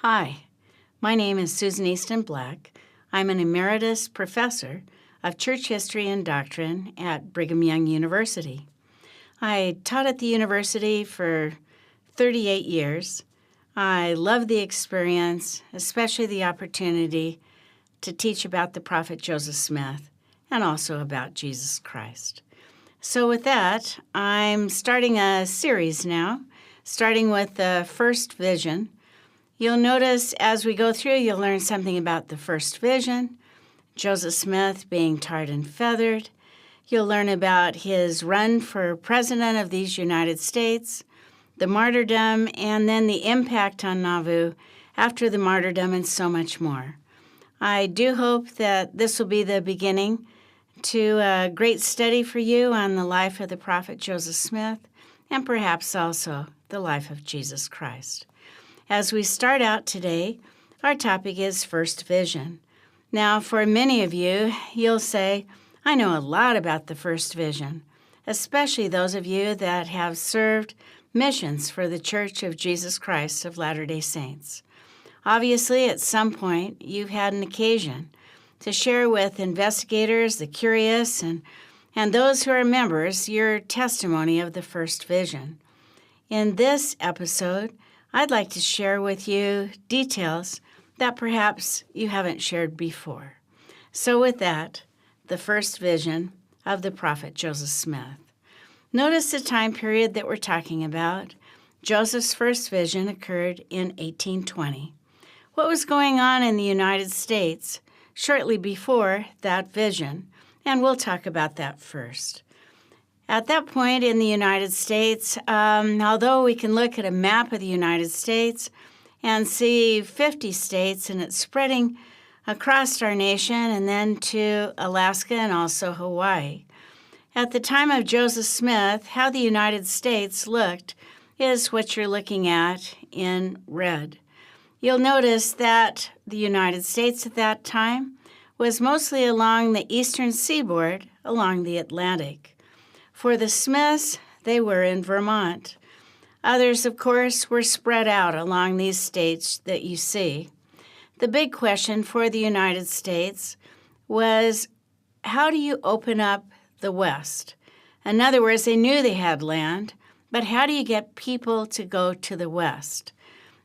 Hi, my name is Susan Easton Black. I'm an emeritus professor of church history and doctrine at Brigham Young University. I taught at the university for 38 years. I love the experience, especially the opportunity to teach about the prophet Joseph Smith and also about Jesus Christ. So with that, I'm starting a series now, starting with the first vision. You'll notice as we go through, you'll learn something about the first vision, Joseph Smith being tarred and feathered. You'll learn about his run for president of these United States, the martyrdom, and then the impact on Nauvoo after the martyrdom, and so much more. I do hope that this will be the beginning to a great study for you on the life of the prophet Joseph Smith and perhaps also the life of Jesus Christ. As we start out today, our topic is first vision. Now, for many of you, you'll say, I know a lot about the first vision, especially those of you that have served missions for the Church of Jesus Christ of Latter-day Saints. Obviously, at some point, you've had an occasion to share with investigators, the curious, and those who are members your testimony of the first vision. In this episode, I'd like to share with you details that perhaps you haven't shared before. So with that, the first vision of the prophet Joseph Smith. Notice the time period that we're talking about. Joseph's first vision occurred in 1820. What was going on in the United States shortly before that vision? And we'll talk about that first. At that point in the United States, although we can look at a map of the United States and see 50 states, and it's spreading across our nation and then to Alaska and also Hawaii. At the time of Joseph Smith, how the United States looked is what you're looking at in red. You'll notice that the United States at that time was mostly along the eastern seaboard, along the Atlantic. For the Smiths, they were in Vermont. Others, of course, were spread out along these states that you see. The big question for the United States was, how do you open up the West? In other words, they knew they had land, but how do you get people to go to the West?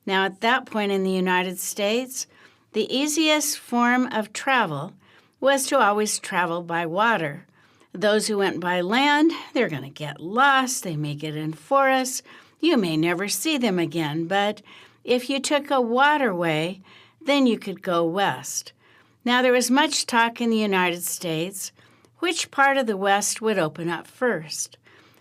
Now, at that point in the United States, the easiest form of travel was to always travel by water. Those who went by land, they're going to get lost. They may get in forests. You may never see them again. But if you took a waterway, then you could go west. Now, there was much talk in the United States which part of the West would open up first.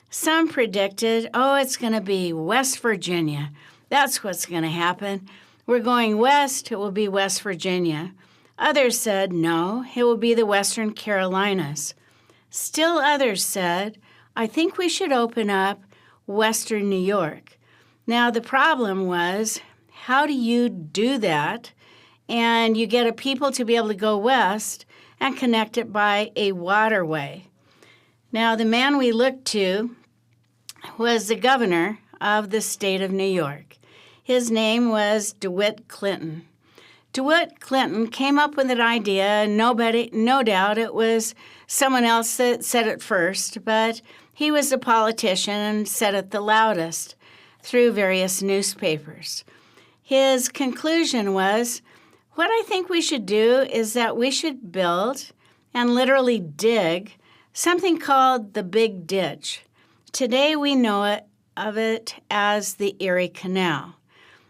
Some predicted, it's going to be West Virginia. That's what's going to happen. We're going west, it will be West Virginia. Others said, no, it will be the Western Carolinas. Still others said, I think we should open up Western New York. Now, the problem was, how do you do that? And you get a people to be able to go west and connect it by a waterway. Now, the man we looked to was the governor of the state of New York. His name was DeWitt Clinton. DeWitt Clinton came up with an idea, and no doubt it was someone else that said it first, but he was a politician and said it the loudest through various newspapers. His conclusion was, what I think we should do is that we should build and literally dig something called the Big Ditch. Today we know of it as the Erie Canal.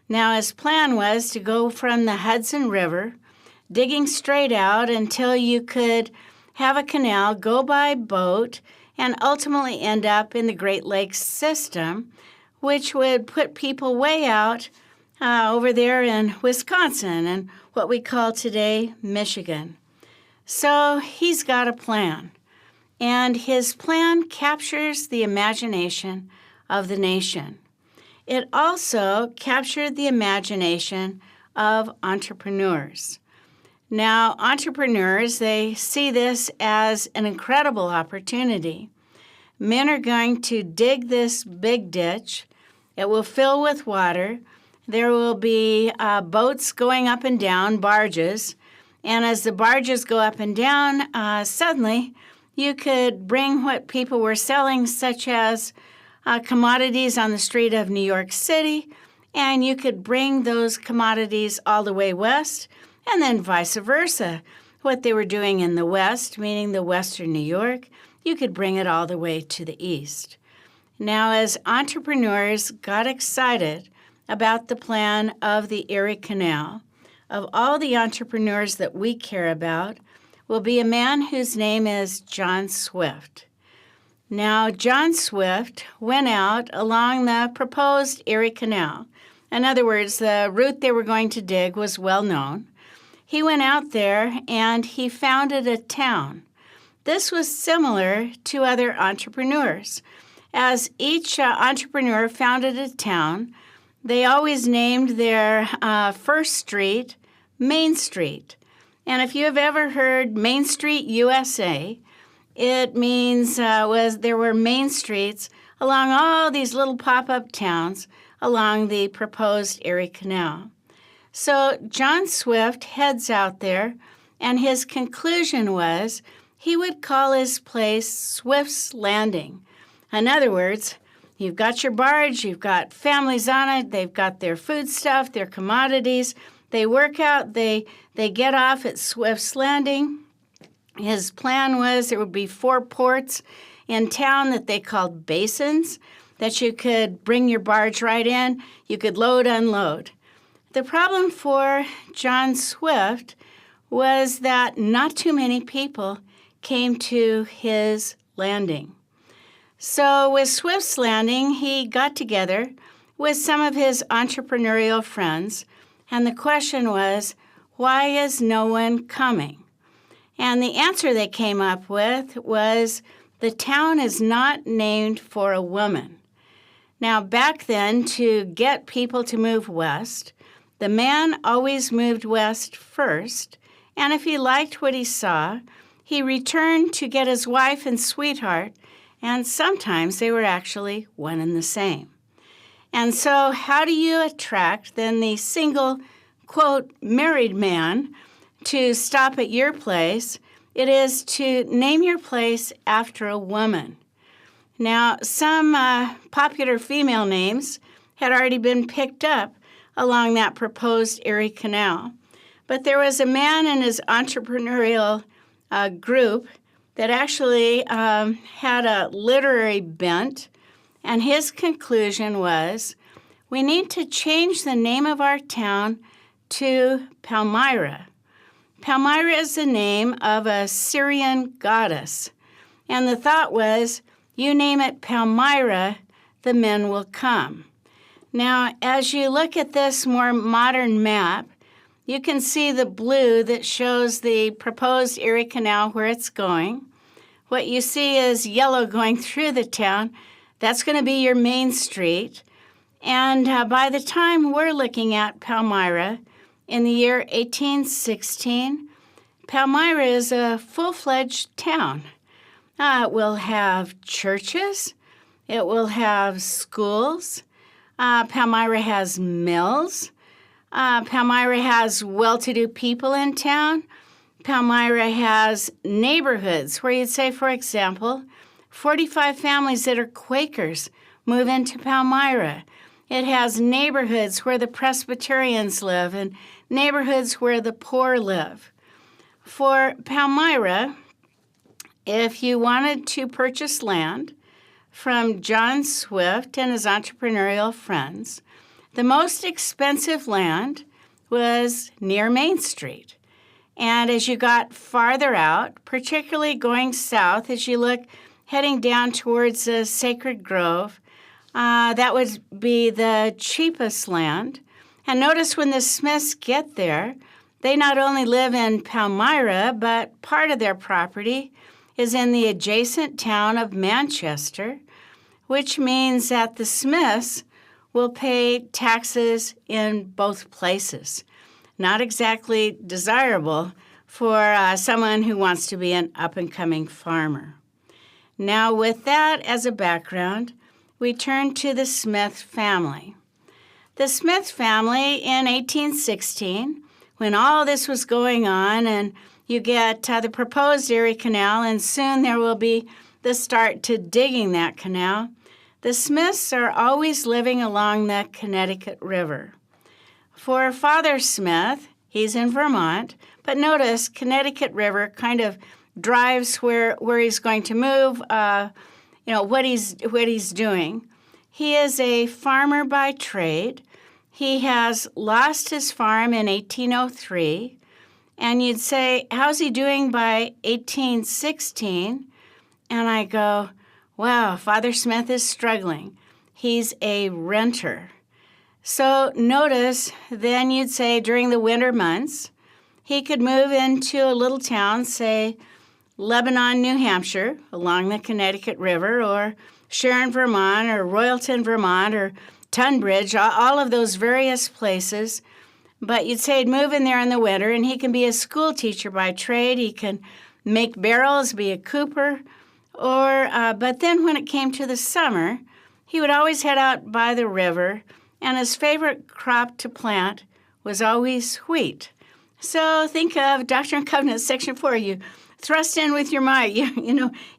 Now, his plan was to go from the Hudson River, digging straight out until you could have a canal, go by boat, and ultimately end up in the Great Lakes system, which would put people way out over there in Wisconsin and what we call today Michigan. So he's got a plan, and his plan captures the imagination of the nation. It also captured the imagination of entrepreneurs. Now, entrepreneurs, they see this as an incredible opportunity. Men are going to dig this big ditch. It will fill with water. There will be boats going up and down, barges. And as the barges go up and down, suddenly you could bring what people were selling, such as commodities on the street of New York City, and you could bring those commodities all the way west, and then vice versa. What they were doing in the west, meaning the western New York, you could bring it all the way to the east. Now, as entrepreneurs got excited about the plan of the Erie Canal, of all the entrepreneurs that we care about, will be a man whose name is John Swift. Now, John Swift went out along the proposed Erie Canal. In other words, the route they were going to dig was well known. He went out there and he founded a town. This was similar to other entrepreneurs. As each entrepreneur founded a town, they always named their first street Main Street. And if you have ever heard Main Street USA, it means there were main streets along all these little pop-up towns along the proposed Erie Canal. So John Swift heads out there, and his conclusion was he would call his place Swift's Landing. In other words, you've got your barge, you've got families on it, they've got their food stuff, their commodities, they work out, they get off at Swift's Landing. His plan was there would be 4 ports in town that they called basins that you could bring your barge right in. You could load, unload. The problem for John Swift was that not too many people came to his landing. So with Swift's Landing, he got together with some of his entrepreneurial friends, and the question was, why is no one coming? And the answer they came up with was, the town is not named for a woman. Now, back then, to get people to move west, the man always moved west first, and if he liked what he saw, he returned to get his wife and sweetheart, and sometimes they were actually one and the same. And so how do you attract then the single, quote, married man to stop at your place? It is to name your place after a woman. Now, some popular female names had already been picked up along that proposed Erie Canal. But there was a man in his entrepreneurial group that actually had a literary bent, and his conclusion was, we need to change the name of our town to Palmyra. Palmyra is the name of a Syrian goddess, and the thought was, you name it Palmyra, the men will come. Now, as you look at this more modern map, you can see the blue that shows the proposed Erie Canal where it's going. What you see is yellow going through the town. That's going to be your main street. And by the time we're looking at Palmyra, in the year 1816, Palmyra is a full-fledged town. It will have churches. It will have schools. Palmyra has mills. Palmyra has well-to-do people in town. Palmyra has neighborhoods where you'd say, for example, 45 families that are Quakers move into Palmyra. It has neighborhoods where the Presbyterians live and neighborhoods where the poor live. For Palmyra, if you wanted to purchase land from John Swift and his entrepreneurial friends, the most expensive land was near Main Street. And as you got farther out, particularly going south, as you look heading down towards the Sacred Grove, that would be the cheapest land. And notice when the Smiths get there, they not only live in Palmyra, but part of their property is in the adjacent town of Manchester, which means that the Smiths will pay taxes in both places. Not exactly desirable for someone who wants to be an up-and-coming farmer. Now, with that as a background, we turn to the Smith family. The Smith family in 1816, when all this was going on, and you get the proposed Erie Canal, and soon there will be the start to digging that canal. The Smiths are always living along the Connecticut River. For Father Smith, he's in Vermont, but notice Connecticut River kind of drives where he's going to move, what he's doing. He is a farmer by trade. He has lost his farm in 1803, and you'd say, how's he doing by 1816? And I go, wow, Father Smith is struggling. He's a renter. So notice, then you'd say during the winter months, he could move into a little town, say Lebanon, New Hampshire, along the Connecticut River, or Sharon, Vermont, or Royalton, Vermont, or Tunbridge, all of those various places. But you'd say he'd move in there in the winter, and he can be a school teacher by trade. He can make barrels, be a cooper, but then when it came to the summer, he would always head out by the river, and his favorite crop to plant was always wheat. So think of Doctrine and Covenants, Section 4. You thrust in with your might.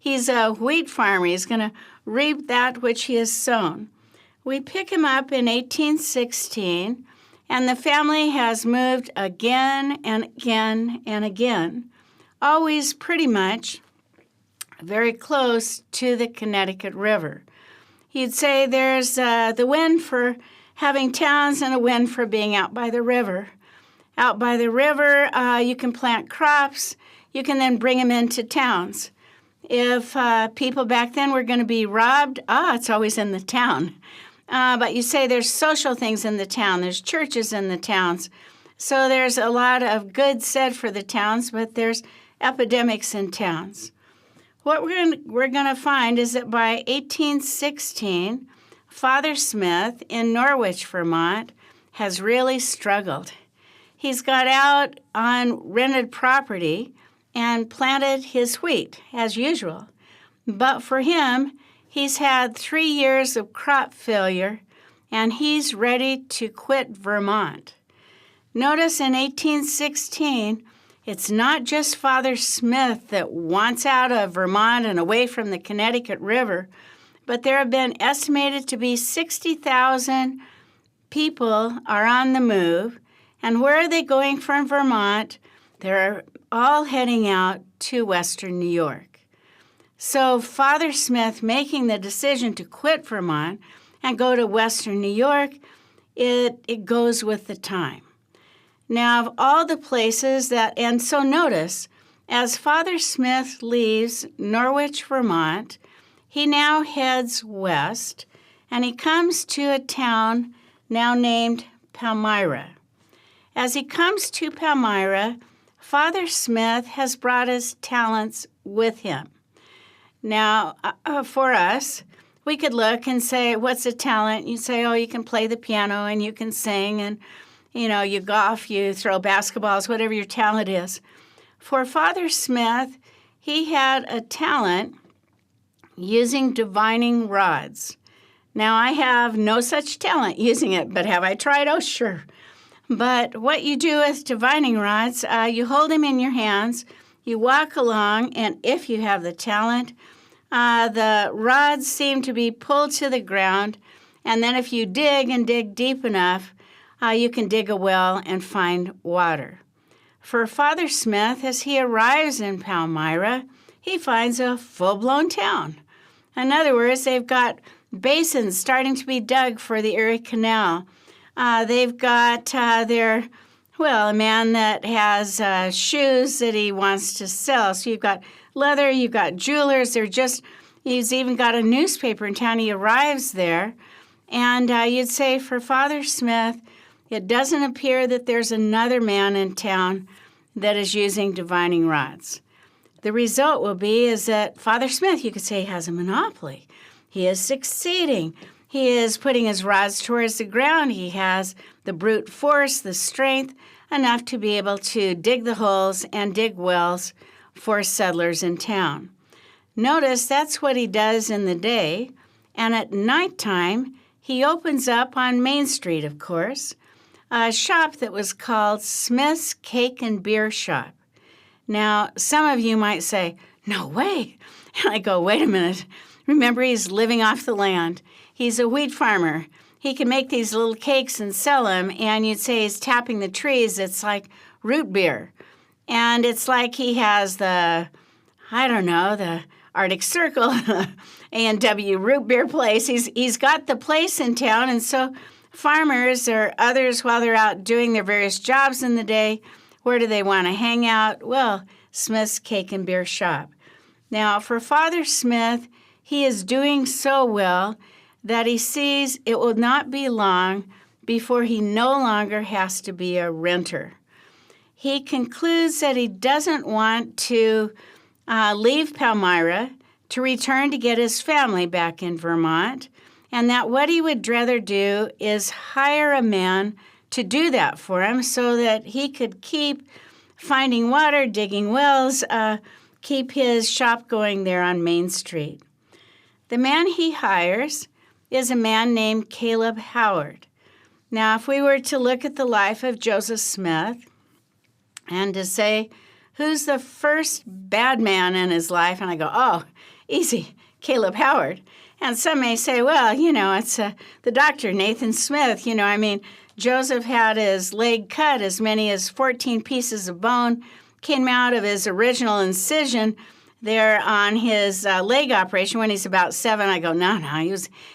He's a wheat farmer. He's going to reap that which he has sown. We pick him up in 1816, and the family has moved again and again and again, always pretty much very close to the Connecticut River. You'd say there's the wind for having towns and a wind for being out by the river. Out by the river, you can plant crops. You can then bring them into towns. If people back then were going to be robbed, it's always in the town. But you say there's social things in the town. There's churches in the towns. So there's a lot of good said for the towns, but there's epidemics in towns. What we're going to find is that by 1816, Father Smith in Norwich, Vermont, has really struggled. He's got out on rented property and planted his wheat, as usual. But for him, he's had 3 years of crop failure, and he's ready to quit Vermont. Notice in 1816, it's not just Father Smith that wants out of Vermont and away from the Connecticut River, but there have been estimated to be 60,000 people are on the move. And where are they going from Vermont? They're all heading out to Western New York. So Father Smith making the decision to quit Vermont and go to Western New York, it goes with the time. Now, of all the places and so notice, as Father Smith leaves Norwich, Vermont, he now heads west, and he comes to a town now named Palmyra. As he comes to Palmyra, Father Smith has brought his talents with him. Now, for us, we could look and say, what's a talent? You say, you can play the piano and you can sing and, you golf, you throw basketballs, whatever your talent is. For Father Smith, he had a talent using divining rods. Now, I have no such talent using it, but have I tried? Oh, sure. But what you do with divining rods, you hold them in your hands, you walk along, and if you have the talent, the rods seem to be pulled to the ground, and then if you dig and dig deep enough, you can dig a well and find water. For Father Smith, as he arrives in Palmyra, he finds a full-blown town. In other words, they've got basins starting to be dug for the Erie Canal. They've got a man that has shoes that he wants to sell. So you've got leather, you've got jewelers. He's even got a newspaper in town. He arrives there. And you'd say for Father Smith, it doesn't appear that there's another man in town that is using divining rods. The result will be is that Father Smith, you could say, has a monopoly. He is succeeding. He is putting his rods towards the ground. He has the brute force, the strength, enough to be able to dig the holes and dig wells for settlers in town. Notice that's what he does in the day, and at nighttime, he opens up on Main Street, of course, a shop that was called Smith's Cake and Beer Shop. Now, some of you might say, "No way." And I go, "Wait a minute. Remember, he's living off the land. He's a wheat farmer. He can make these little cakes and sell them, and you'd say he's tapping the trees. It's like root beer. And it's like he has the Arctic Circle, A&W root beer place. He's got the place in town, and so farmers or others, while they're out doing their various jobs in the day, where do they want to hang out? Well, Smith's Cake and Beer Shop. Now, for Father Smith, he is doing so well that he sees it will not be long before he no longer has to be a renter. He concludes that he doesn't want to leave Palmyra to return to get his family back in Vermont, and that what he would rather do is hire a man to do that for him so that he could keep finding water, digging wells, keep his shop going there on Main Street. The man he hires is a man named Caleb Howard. Now, if we were to look at the life of Joseph Smith and to say, who's the first bad man in his life? And I go, oh, easy, Caleb Howard. And some may say, well, it's the doctor, Nathan Smith. Joseph had his leg cut, as many as 14 pieces of bone came out of his original incision there on his leg operation when he's about 7. I go, no,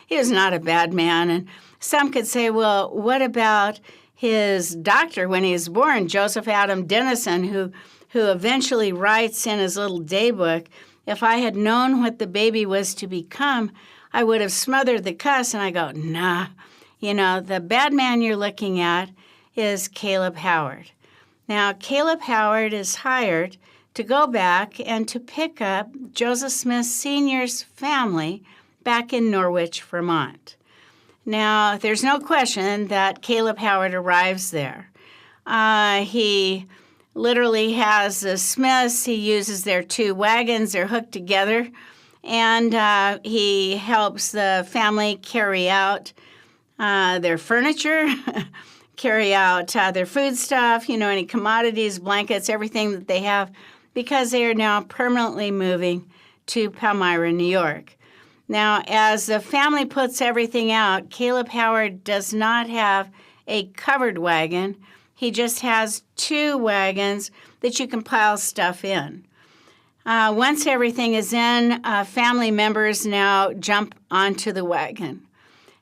he was not a bad man. And some could say, well, what about his doctor when he was born, Joseph Adam Dennison, who eventually writes in his little daybook, if I had known what the baby was to become, I would have smothered the cuss. And I go, nah, the bad man you're looking at is Caleb Howard. Now, Caleb Howard is hired to go back and to pick up Joseph Smith Sr.'s family back in Norwich, Vermont. Now, there's no question that Caleb Howard arrives there. He literally has the Smiths. He uses their 2 wagons. They're hooked together. And he helps the family carry out their furniture, carry out their food stuff, any commodities, blankets, everything that they have, because they are now permanently moving to Palmyra, New York. Now, as the family puts everything out, Caleb Howard does not have a covered wagon. He just has 2 wagons that you can pile stuff in. Once everything is in, family members now jump onto the wagon.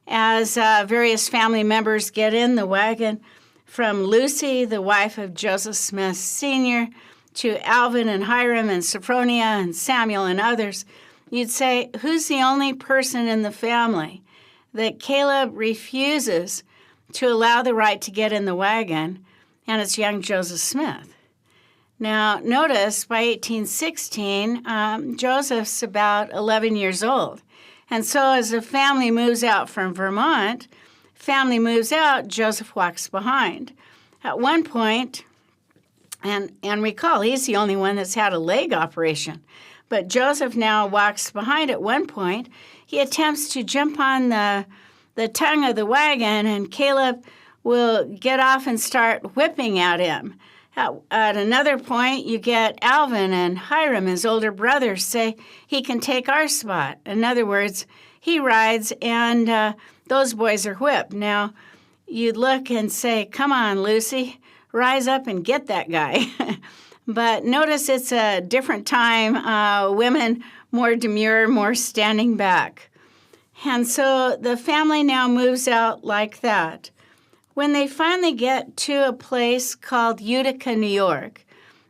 As various family members get in the wagon, from Lucy, the wife of Joseph Smith Sr., to Alvin and Hiram and Sophronia and Samuel and others, you'd say, who's the only person in the family that Caleb refuses to allow the right to get in the wagon? And it's young Joseph Smith. Now, notice by 1816, Joseph's about 11 years old. And so as the family moves out from Vermont, Joseph walks behind. At one point, and recall, he's the only one that's had a leg operation. But Joseph now walks behind. At one point, he attempts to jump on the tongue of the wagon, and Caleb will get off and start whipping at him. At another point, you get Alvin and Hiram, his older brothers, say he can take our spot. In other words, he rides, and those boys are whipped. Now, you'd look and say, come on, Lucy, rise up and get that guy. But notice it's a different time, women more demure, more standing back. And so the family now moves out like that. When they finally get to a place called Utica, New York,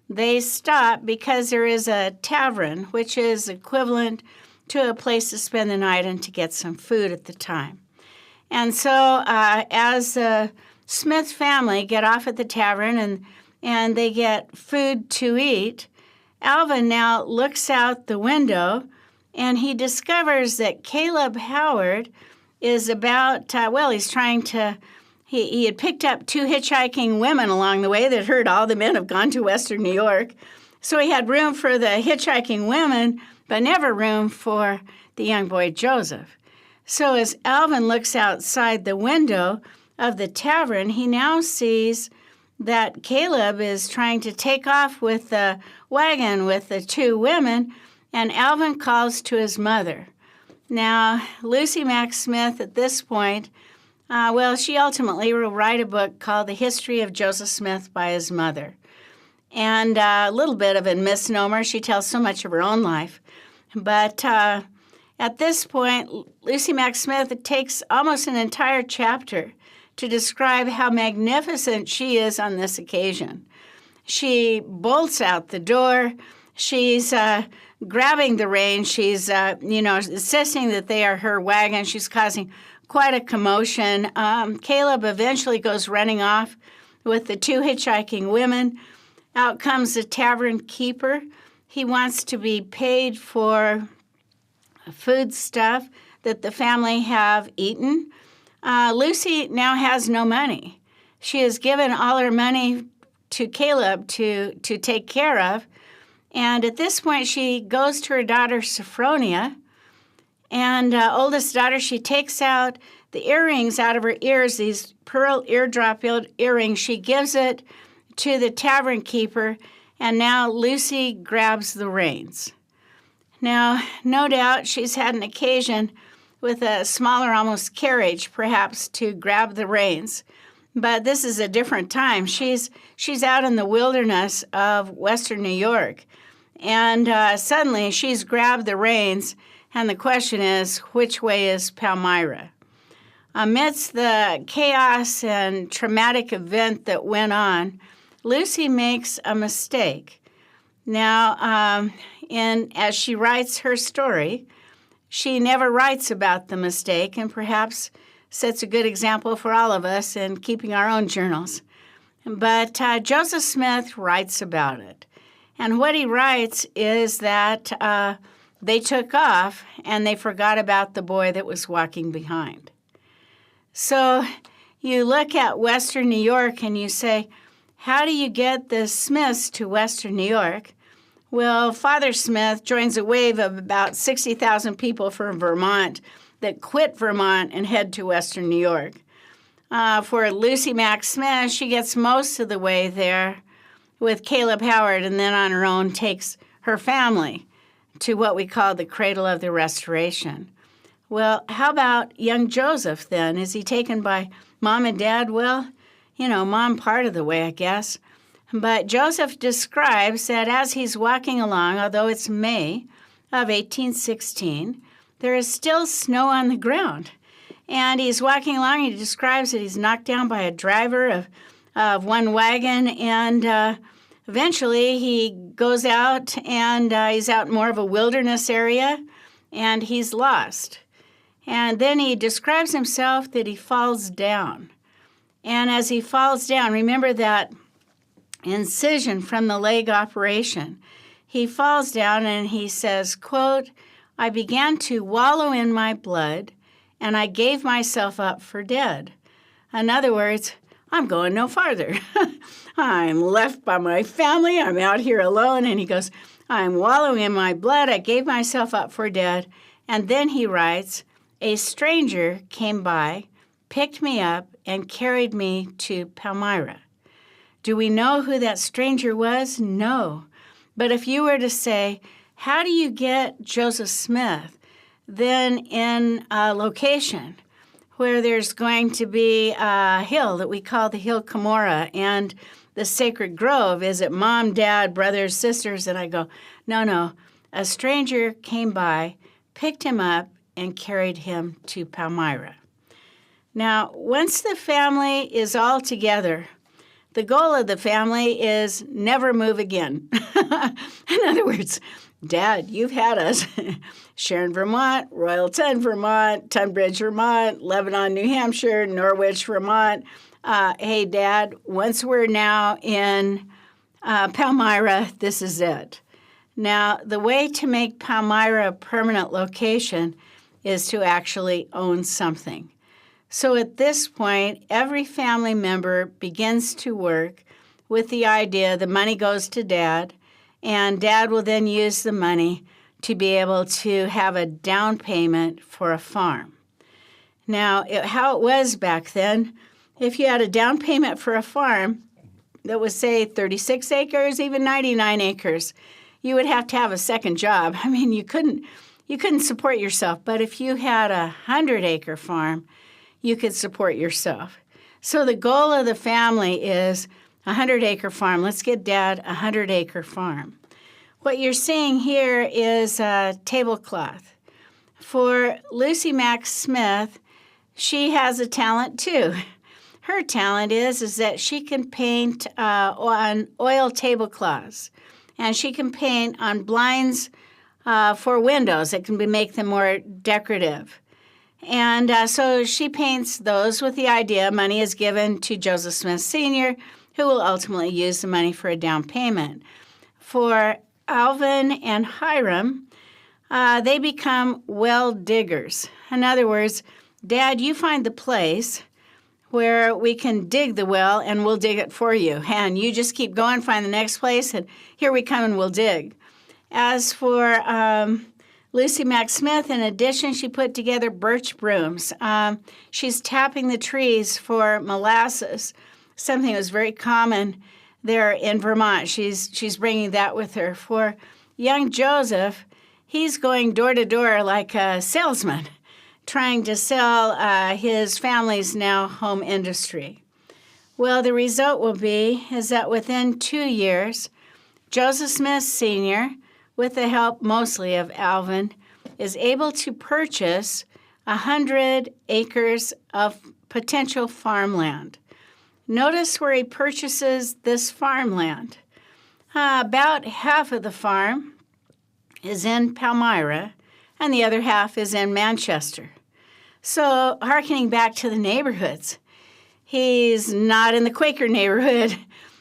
they stop because there is a tavern, which is equivalent to a place to spend the night and to get some food at the time. And so as the Smith family get off at the tavern and they get food to eat, Alvin now looks out the window and he discovers that Caleb Howard is about, he's trying to, he had picked up 2 hitchhiking women along the way that heard all the men have gone to Western New York. So he had room for the hitchhiking women, but never room for the young boy Joseph. So as Alvin looks outside the window of the tavern, he now sees that Caleb is trying to take off with the wagon with the two women, and Alvin calls to his mother. Now, Lucy Mack Smith at this point, she ultimately will write a book called The History of Joseph Smith by his mother. And a little bit of a misnomer. She tells so much of her own life. But at this point, Lucy Mack Smith, it takes almost an entire chapter to describe how magnificent she is on this occasion. She bolts out the door. She's grabbing the reins. She's, insisting that they are her wagon. She's causing quite a commotion. Caleb eventually goes running off with the two hitchhiking women. Out comes the tavern keeper. He wants to be paid for food stuff that the family have eaten. Lucy now has no money. She has given all her money to Caleb to take care of. And at this point, she goes to her daughter, Sophronia. And oldest daughter, she takes out the earrings out of her ears, these pearl eardrop earrings. She gives it to the tavern keeper, and now Lucy grabs the reins. Now, no doubt she's had an occasion with a smaller, almost carriage, perhaps, to grab the reins. But this is a different time. She's out in the wilderness of western New York, and suddenly she's grabbed the reins, and the question is, which way is Palmyra? Amidst the chaos and traumatic event that went on, Lucy makes a mistake. Now, as she writes her story, she never writes about the mistake, and perhaps sets a good example for all of us in keeping our own journals. But Joseph Smith writes about it. And what he writes is that they took off and they forgot about the boy that was walking behind. So you look at Western New York and you say, how do you get the Smiths to Western New York? Well, Father Smith joins a wave of about 60,000 people from Vermont that quit Vermont and head to Western New York. For Lucy Mack Smith, she gets most of the way there with Caleb Howard, and then on her own takes her family to what we call the cradle of the Restoration. Well, how about young Joseph then? Is he taken by mom and dad? Well, mom part of the way, I guess. But Joseph describes that as he's walking along, although it's May of 1816, there is still snow on the ground. And he's walking along, and he describes that he's knocked down by a driver of one wagon, and eventually he goes out, and he's out in more of a wilderness area, and he's lost. And then he describes himself that he falls down. And as he falls down, remember that incision from the leg operation. He falls down and he says, quote, I began to wallow in my blood, and I gave myself up for dead. In other words, I'm going no farther. I'm left by my family. I'm out here alone. And he goes, I'm wallowing in my blood. I gave myself up for dead. And then he writes, a stranger came by, picked me up, and carried me to Palmyra. Do we know who that stranger was? No. But if you were to say, how do you get Joseph Smith then in a location where there's going to be a hill that we call the Hill Cumorah and the Sacred Grove? Is it mom, dad, brothers, sisters? And I go, no. A stranger came by, picked him up, and carried him to Palmyra. Now, once the family is all together, the goal of the family is never move again. In other words, Dad, you've had us. Sharon, Vermont, Royalton, Vermont, Tunbridge, Vermont, Lebanon, New Hampshire, Norwich, Vermont. Hey, Dad, once we're now in Palmyra, this is it. Now, the way to make Palmyra a permanent location is to actually own something. So at this point, every family member begins to work with the idea the money goes to Dad, and Dad will then use the money to be able to have a down payment for a farm. Now, how it was back then, if you had a down payment for a farm that was, say, 36 acres, even 99 acres, you would have to have a second job. I mean, you couldn't support yourself. But if you had a 100-acre farm, you could support yourself. So the goal of the family is a 100-acre farm. Let's get Dad a 100-acre farm. What you're seeing here is a tablecloth. For Lucy Mack Smith, she has a talent too. Her talent is that she can paint on oil tablecloths, and she can paint on blinds for windows that can make them more decorative. And so she paints those with the idea money is given to Joseph Smith Sr., who will ultimately use the money for a down payment. For Alvin and Hiram, they become well diggers. In other words, Dad, you find the place where we can dig the well, and we'll dig it for you. And you just keep going, find the next place, and here we come and we'll dig. As for Lucy Mack Smith, in addition, she put together birch brooms. She's tapping the trees for molasses, something that was very common there in Vermont. She's bringing that with her. For young Joseph, he's going door to door like a salesman, trying to sell his family's now home industry. Well, the result will be is that within 2 years, Joseph Smith Sr., with the help mostly of Alvin, is able to purchase 100 acres of potential farmland. Notice where he purchases this farmland. About half of the farm is in Palmyra, and the other half is in Manchester. So, hearkening back to the neighborhoods, he's not in the Quaker neighborhood.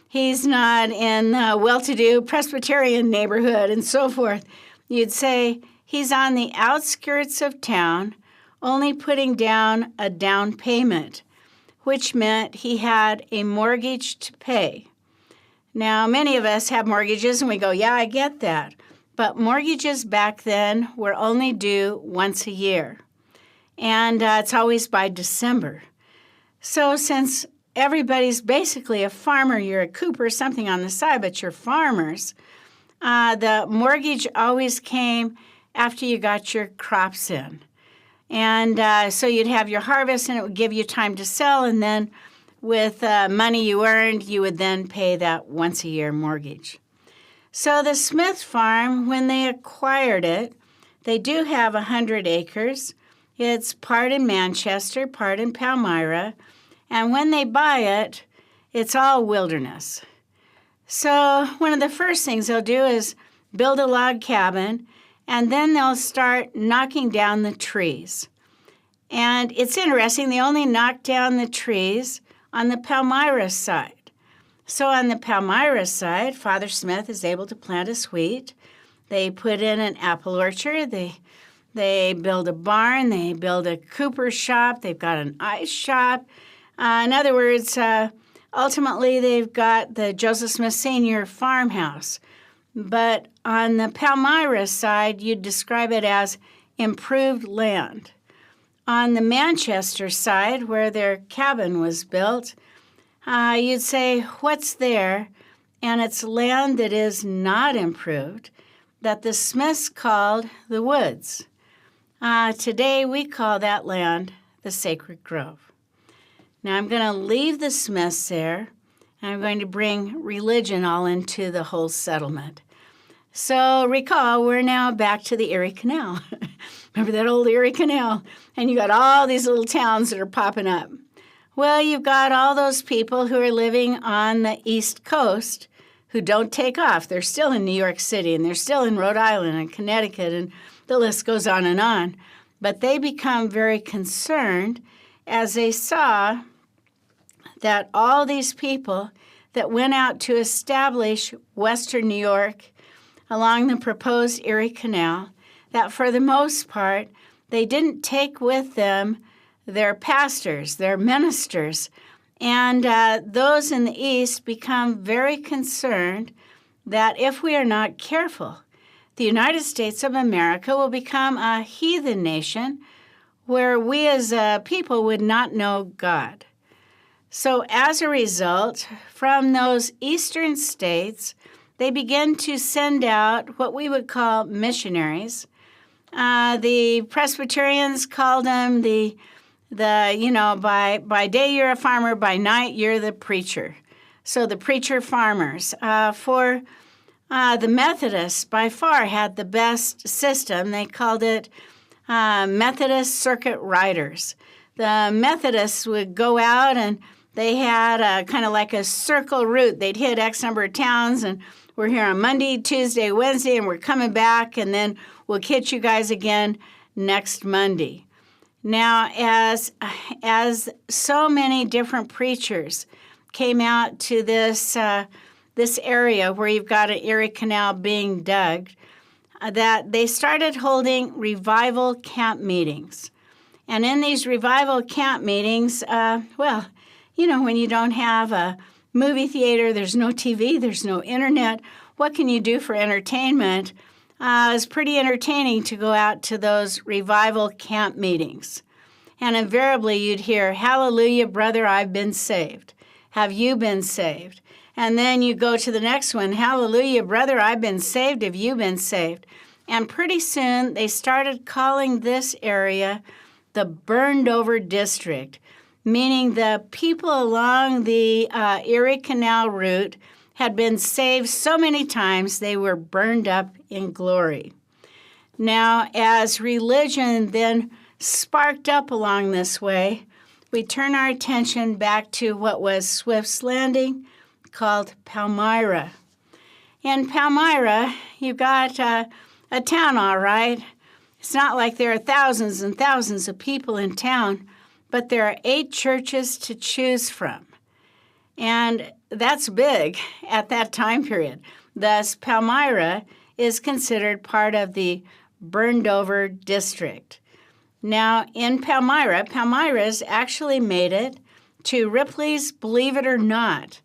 He's not in the well-to-do Presbyterian neighborhood and so forth. You'd say he's on the outskirts of town, only putting down a down payment, which meant he had a mortgage to pay. Now, many of us have mortgages and we go, yeah, I get that. But mortgages back then were only due once a year. And it's always by December. So since everybody's basically a farmer, you're a cooper, something on the side, but you're farmers, the mortgage always came after you got your crops in. And so you'd have your harvest, and it would give you time to sell, and then with money you earned, you would then pay that once-a-year mortgage. So the Smith farm, when they acquired it, they do have 100 acres. It's part in Manchester, part in Palmyra, and when they buy it, it's all wilderness. So one of the first things they'll do is build a log cabin, and then they'll start knocking down the trees. And it's interesting, they only knock down the trees on the Palmyra side. So on the Palmyra side, Father Smith is able to plant his wheat. They put in an apple orchard. They build a barn. They build a cooper shop. They've got an ice shop. In other words, ultimately they've got the Joseph Smith Sr. farmhouse. But on the Palmyra side, you'd describe it as improved land. On the Manchester side, where their cabin was built, you'd say, what's there? And it's land that is not improved, that the Smiths called the woods. Today, we call that land the Sacred Grove. Now, I'm going to leave the Smiths there, and I'm going to bring religion all into the whole settlement. So recall, we're now back to the Erie Canal. Remember that old Erie Canal? And you got all these little towns that are popping up. Well, you've got all those people who are living on the East Coast who don't take off. They're still in New York City, and they're still in Rhode Island and Connecticut, and the list goes on and on. But they become very concerned as they saw that all these people that went out to establish Western New York along the proposed Erie Canal, that for the most part, they didn't take with them their pastors, their ministers, and those in the East become very concerned that if we are not careful, the United States of America will become a heathen nation where we as a people would not know God. So as a result, from those eastern states, they began to send out what we would call missionaries. The Presbyterians called them by day you're a farmer, by night you're the preacher. So the preacher farmers. For the Methodists, by far, had the best system. They called it Methodist Circuit Riders. The Methodists would go out and they had kind of like a circle route. They'd hit X number of towns, and we're here on Monday, Tuesday, Wednesday, and we're coming back, and then we'll catch you guys again next Monday. Now, as so many different preachers came out to this area where you've got an Erie Canal being dug, that they started holding revival camp meetings. And in these revival camp meetings, when you don't have a movie theater, there's no TV, there's no internet, what can you do for entertainment? It's pretty entertaining to go out to those revival camp meetings. And invariably you'd hear, "Hallelujah, brother, I've been saved. Have you been saved?" And then you go to the next one, "Hallelujah, brother, I've been saved. Have you been saved?" And pretty soon they started calling this area the burned over district, meaning the people along the Erie Canal route had been saved so many times they were burned up in glory. Now, as religion then sparked up along this way, we turn our attention back to what was Swift's Landing, called Palmyra. In Palmyra, you've got a town, all right. It's not like there are thousands and thousands of people in town, but there are 8 churches to choose from. And that's big at that time period. Thus, Palmyra is considered part of the burned-over district. Now, in Palmyra's actually made it to Ripley's Believe It or Not.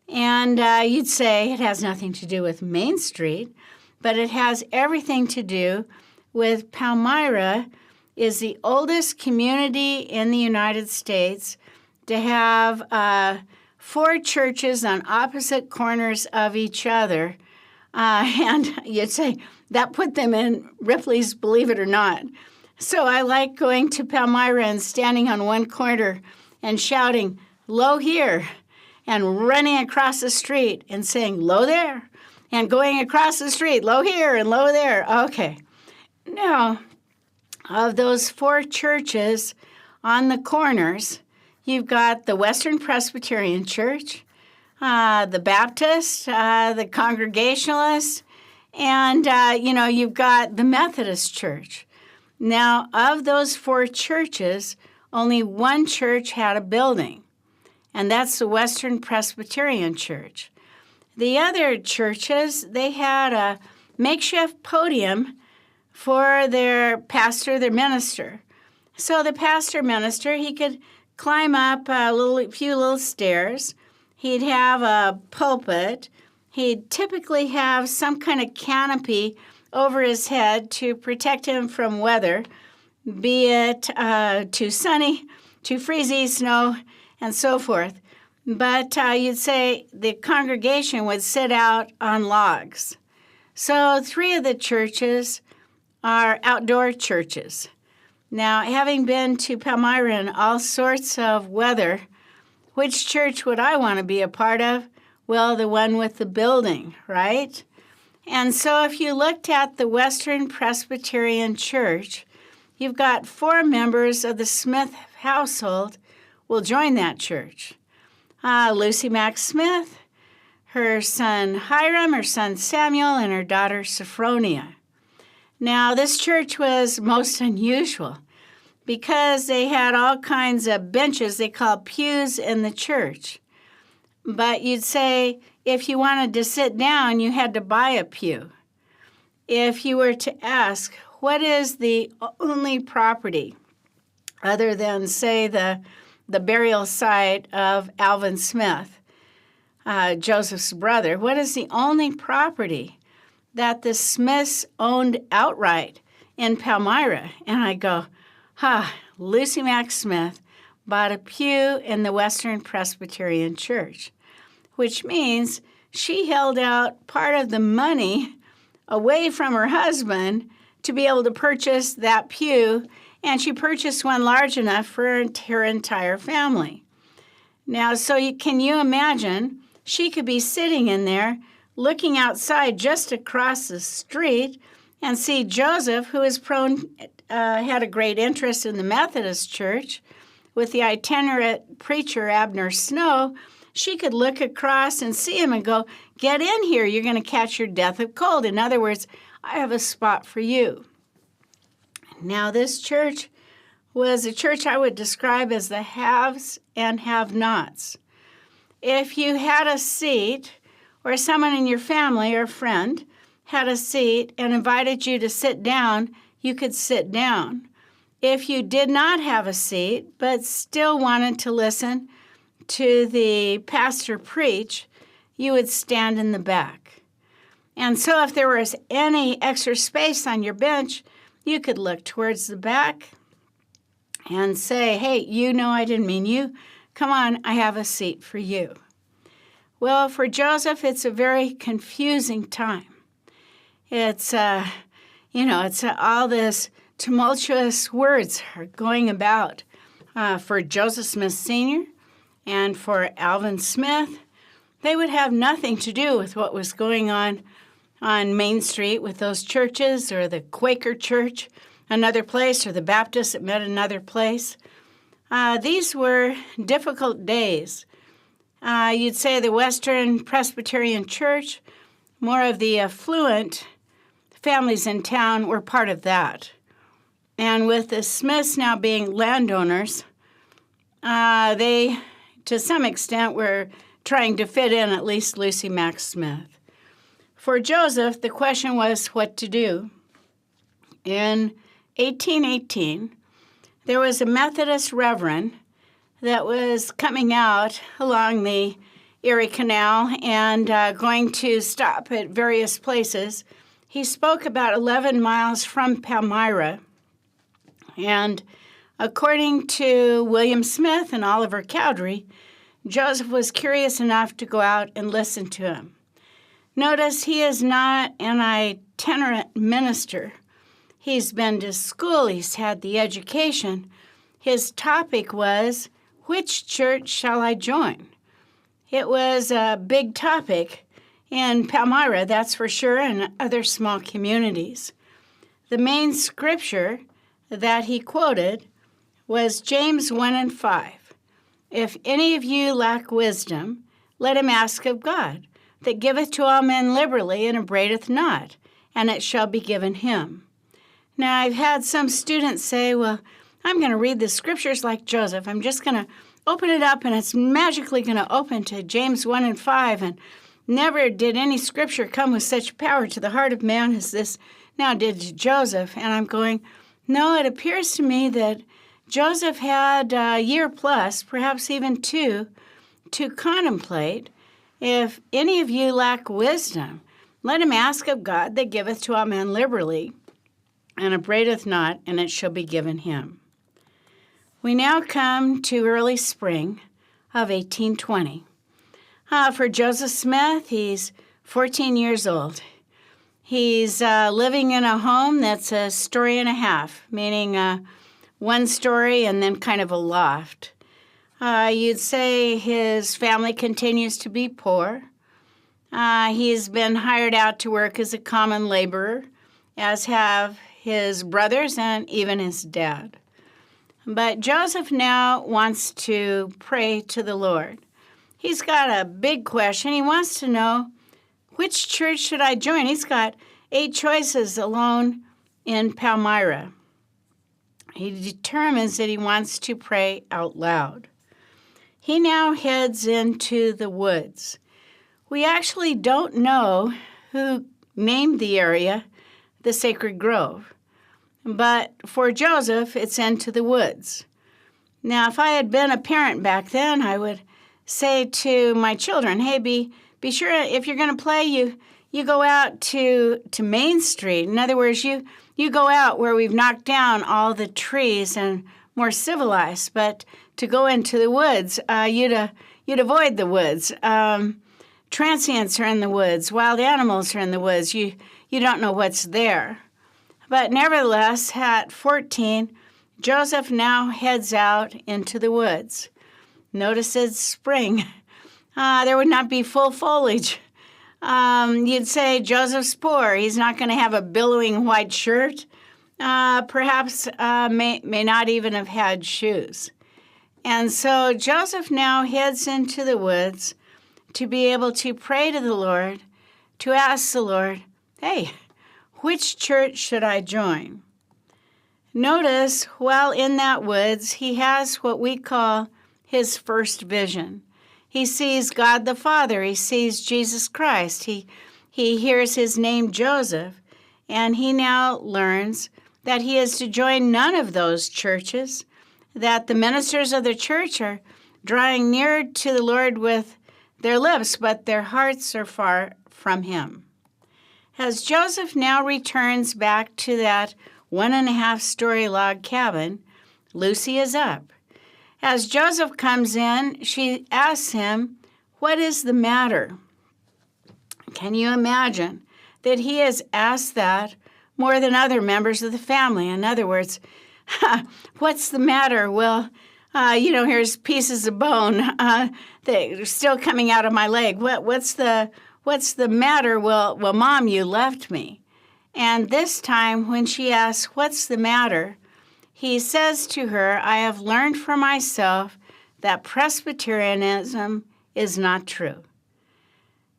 And you'd say it has nothing to do with Main Street, but it has everything to do with Palmyra is the oldest community in the United States to have 4 churches on opposite corners of each other. And you'd say that put them in Ripley's Believe It or Not. So I like going to Palmyra and standing on one corner and shouting, "Lo here," and running across the street and saying, "Lo there," and going across the street, "Lo here," and "Lo there." Okay. Now, of those 4 churches on the corners, you've got the Western Presbyterian Church, the Baptist, the Congregationalist, and, you've got the Methodist Church. Now, of those 4 churches, only one church had a building, and that's the Western Presbyterian Church. The other churches, they had a makeshift podium for their pastor, their minister. So the pastor-minister, he could climb up a few little stairs. He'd have a pulpit. He'd typically have some kind of canopy over his head to protect him from weather, be it too sunny, too freezy, snow, and so forth. But you'd say the congregation would sit out on logs. So 3 of the churches are outdoor churches. Now, having been to Palmyra in all sorts of weather, which church would I want to be a part of? Well, the one with the building, right? And so if you looked at the Western Presbyterian Church, you've got 4 members of the Smith household will join that church. Lucy Mack Smith, her son Hiram, her son Samuel, and her daughter Sophronia. Now, this church was most unusual because they had all kinds of benches they called pews in the church. But you'd say if you wanted to sit down, you had to buy a pew. If you were to ask, what is the only property other than, say, the burial site of Alvin Smith, Joseph's brother, what is the only property that the Smiths owned outright in Palmyra? And I go, Lucy Mack Smith bought a pew in the Western Presbyterian Church, which means she held out part of the money away from her husband to be able to purchase that pew, and she purchased one large enough for her entire family. Now, can you imagine? She could be sitting in there looking outside just across the street and see Joseph, who had a great interest in the Methodist Church, with the itinerant preacher Abner Snow. She could look across and see him and go, "Get in here, you're going to catch your death of cold." In other words, I have a spot for you. Now, this church was a church I would describe as the haves and have-nots. If you had a seat, or someone in your family or friend had a seat and invited you to sit down, you could sit down. If you did not have a seat but still wanted to listen to the pastor preach, you would stand in the back. And so if there was any extra space on your bench, you could look towards the back and say, "Hey, I didn't mean you. Come on, I have a seat for you." Well, for Joseph, it's a very confusing time. It's, all this tumultuous words are going about for Joseph Smith Sr. and for Alvin Smith. They would have nothing to do with what was going on Main Street with those churches, or the Quaker Church, another place, or the Baptists that met another place. These were difficult days. You'd say the Western Presbyterian Church, more of the affluent families in town, were part of that. And with the Smiths now being landowners, they, to some extent, were trying to fit in at least Lucy Mack Smith. For Joseph, the question was what to do. In 1818, there was a Methodist reverend that was coming out along the Erie Canal and going to stop at various places. He spoke about 11 miles from Palmyra, and according to William Smith and Oliver Cowdery, Joseph was curious enough to go out and listen to him. Notice he is not an itinerant minister. He's been to school, he's had the education. His topic was, which church shall I join? It was a big topic in Palmyra, that's for sure, and other small communities. The main scripture that he quoted was James 1:5. If any of you lack wisdom, let him ask of God, that giveth to all men liberally and upbraideth not, and it shall be given him. Now, I've had some students say, well, I'm going to read the scriptures like Joseph. I'm just going to open it up, and it's magically going to open to James 1:5, and never did any scripture come with such power to the heart of man as this now did to Joseph. And I'm going, no, it appears to me that Joseph had a year plus, perhaps even two, to contemplate. If any of you lack wisdom, let him ask of God that giveth to all men liberally, and upbraideth not, and it shall be given him. We now come to early spring of 1820. For Joseph Smith, he's 14 years old. He's living in a home that's a story and a half, meaning one story and then kind of a loft. You'd say his family continues to be poor. He's been hired out to work as a common laborer, as have his brothers and even his dad. But Joseph now wants to pray to the Lord. He's got a big question. He wants to know, which church should I join? He's got 8 choices alone in Palmyra. He determines that he wants to pray out loud. He now heads into the woods. We actually don't know who named the area the Sacred Grove, but for Joseph, it's into the woods. Now, if I had been a parent back then, I would say to my children, hey, be sure if you're going to play, you you go out to Main Street. In other words, you go out where we've knocked down all the trees and more civilized. But to go into the woods, you'd avoid the woods. Transients are in the woods. Wild animals are in the woods. You don't know what's there. But nevertheless, at 14, Joseph now heads out into the woods. Notice it's spring. There would not be full foliage. You'd say Joseph's poor. He's not going to have a billowing white shirt. Perhaps may not even have had shoes. And so Joseph now heads into the woods to be able to pray to the Lord, to ask the Lord, hey, which church should I join? Notice, while in that woods, he has what we call his first vision. He sees God the Father. He sees Jesus Christ. He hears his name Joseph, and he now learns that he is to join none of those churches, that the ministers of the church are drawing near to the Lord with their lips, but their hearts are far from him. As Joseph now returns back to that 1.5-story log cabin, Lucy is up. As Joseph comes in, she asks him, what is the matter? Can you imagine that he has asked that more than other members of the family? In other words, what's the matter? Well, here's pieces of bone they're still coming out of my leg. What's the matter? Well, Mom, you left me. And this time when she asks, what's the matter? He says to her, I have learned for myself that Presbyterianism is not true.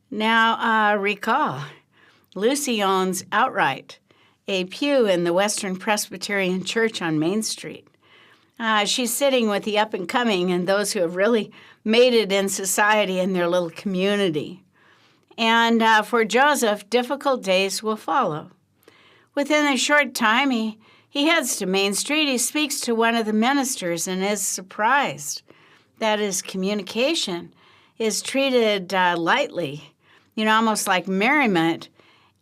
Now, recall, Lucy owns outright a pew in the Western Presbyterian Church on Main Street. She's sitting with the up-and-coming and those who have really made it in society in their little community. And for Joseph, difficult days will follow. Within a short time, he heads to Main Street. He speaks to one of the ministers and is surprised that his communication is treated lightly, almost like merriment.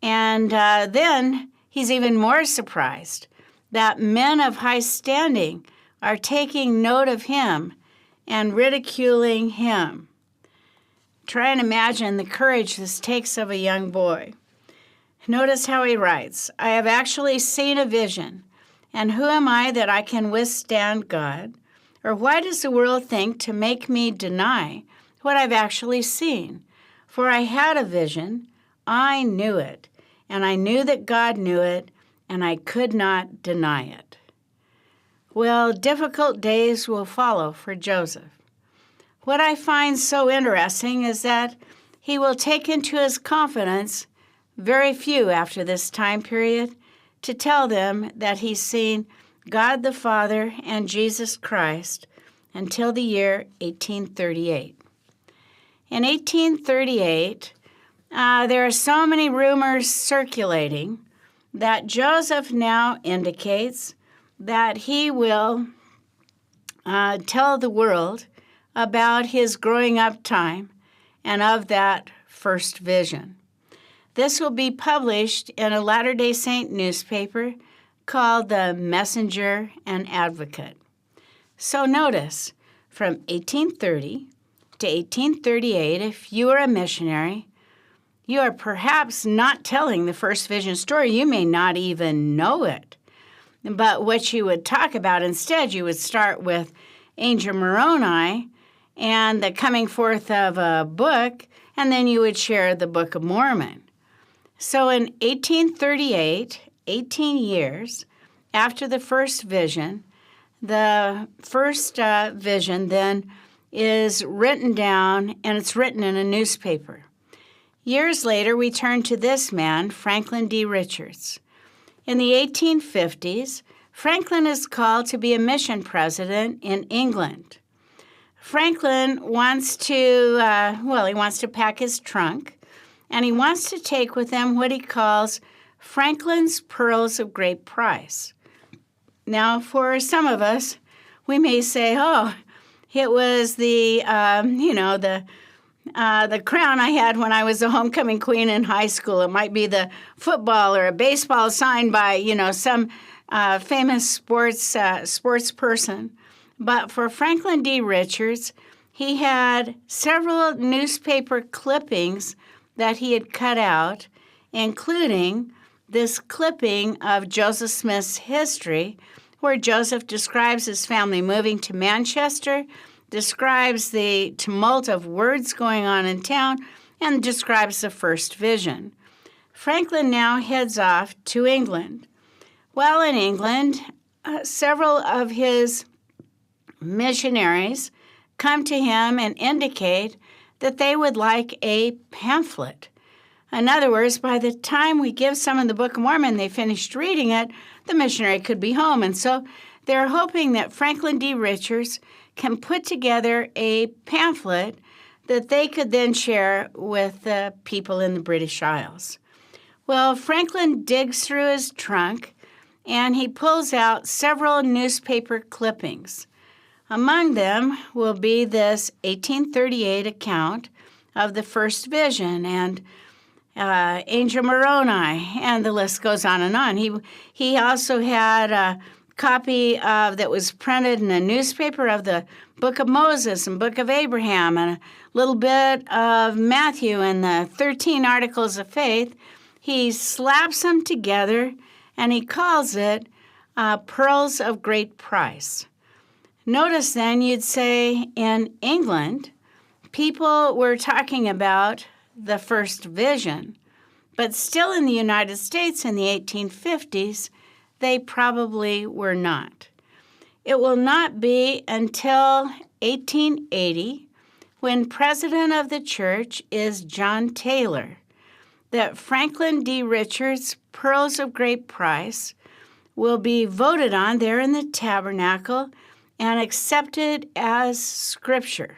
And then he's even more surprised that men of high standing are taking note of him and ridiculing him. Try and imagine the courage this takes of a young boy. Notice how he writes, I have actually seen a vision, and who am I that I can withstand God? Or why does the world think to make me deny what I've actually seen? For I had a vision, I knew it, and I knew that God knew it, and I could not deny it. Well, difficult days will follow for Joseph. What I find so interesting is that he will take into his confidence very few after this time period to tell them that he's seen God the Father and Jesus Christ until the year 1838. In 1838, there are so many rumors circulating that Joseph now indicates that he will tell the world about his growing up time and of that first vision. This will be published in a Latter-day Saint newspaper called the Messenger and Advocate. So notice, from 1830 to 1838, if you are a missionary, you are perhaps not telling the first vision story. You may not even know it. But what you would talk about instead, you would start with Angel Moroni and the coming forth of a book, and then you would share the Book of Mormon. So in 1838, 18 years after the first vision, the first vision then is written down, and it's written in a newspaper. Years later, we turn to this man, Franklin D. Richards. In the 1850s, Franklin is called to be a mission president in England. Franklin wants to pack his trunk, and he wants to take with him what he calls Franklin's Pearls of Great Price. Now, for some of us, we may say, it was the the crown I had when I was a homecoming queen in high school. It might be the football or a baseball signed by, some famous sports person. But for Franklin D. Richards, he had several newspaper clippings that he had cut out, including this clipping of Joseph Smith's history, where Joseph describes his family moving to Manchester, describes the tumult of words going on in town, and describes the first vision. Franklin now heads off to England. While in England, several of his missionaries come to him and indicate that they would like a pamphlet. In other words, by the time we give someone the Book of Mormon, they finished reading it, the missionary could be home. And so they're hoping that Franklin D. Richards can put together a pamphlet that they could then share with the people in the British Isles. Well, Franklin digs through his trunk and he pulls out several newspaper clippings. Among them will be this 1838 account of the first vision and Angel Moroni, and the list goes on and on. He also had a copy that was printed in a newspaper of the Book of Moses and Book of Abraham and a little bit of Matthew and the 13 Articles of Faith. He slaps them together and he calls it Pearls of Great Price. Notice then you'd say in England, people were talking about the first vision, but still in the United States in the 1850s, they probably were not. It will not be until 1880, when president of the church is John Taylor, that Franklin D. Richards' Pearls of Great Price will be voted on there in the tabernacle and accepted as Scripture.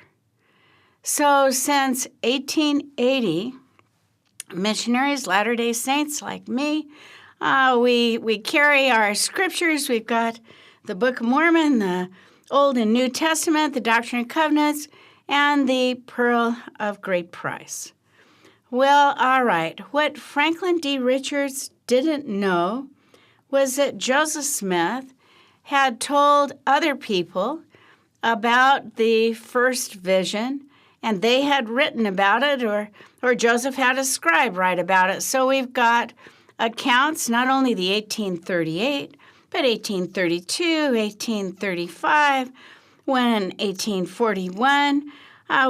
So since 1880, missionaries, Latter-day Saints like me, we carry our Scriptures. We've got the Book of Mormon, the Old and New Testament, the Doctrine and Covenants, and the Pearl of Great Price. Well, all right, what Franklin D. Richards didn't know was that Joseph Smith had told other people about the first vision, and they had written about it, or Joseph had a scribe write about it. So we've got accounts, not only the 1838, but 1832, 1835, when 1841.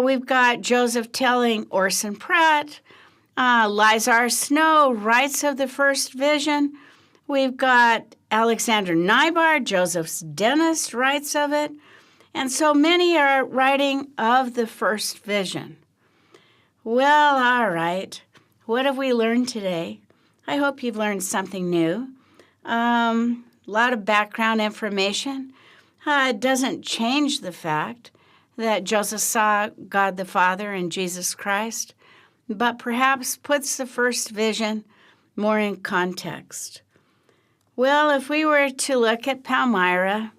We've got Joseph telling Orson Pratt. Lizar Snow writes of the first vision. We've got Alexander Nybard, Joseph's dentist, writes of it. And so many are writing of the first vision. Well, all right. What have we learned today? I hope you've learned something new. A lot of background information. It doesn't change the fact that Joseph saw God the Father and Jesus Christ, but perhaps puts the first vision more in context. Well, if we were to look at Palmyra,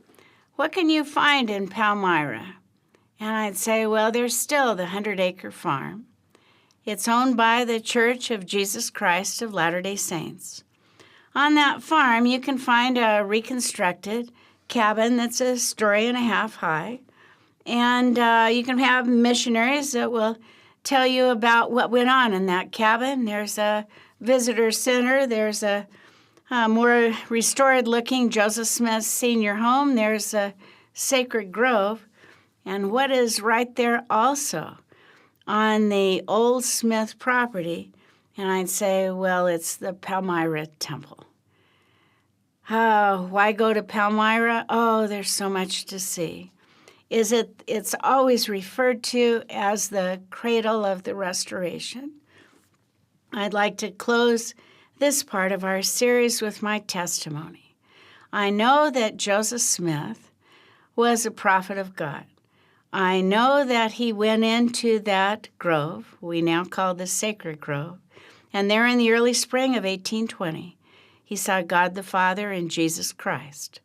what can you find in Palmyra? And I'd say, well, there's still the 100-acre farm. It's owned by the Church of Jesus Christ of Latter-day Saints. On that farm, you can find a reconstructed cabin that's a story and a half high. And you can have missionaries that will tell you about what went on in that cabin. There's a visitor center. There's a more restored-looking Joseph Smith Senior Home. There's a sacred grove. And what is right there also on the old Smith property? And I'd say, well, it's the Palmyra Temple. Why go to Palmyra? Oh, there's so much to see. It's always referred to as the cradle of the Restoration. I'd like to close this part of our series with my testimony. I know that Joseph Smith was a prophet of God. I know that he went into that grove, we now call the Sacred Grove, and there in the early spring of 1820, he saw God the Father and Jesus Christ.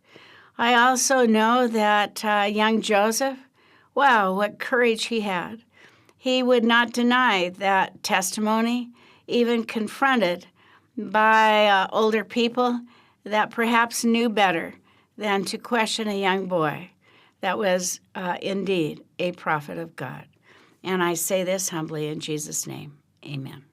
I also know that young Joseph, wow, what courage he had. He would not deny that testimony, even confronted by older people that perhaps knew better than to question a young boy that was indeed a prophet of God. And I say this humbly in Jesus' name. Amen.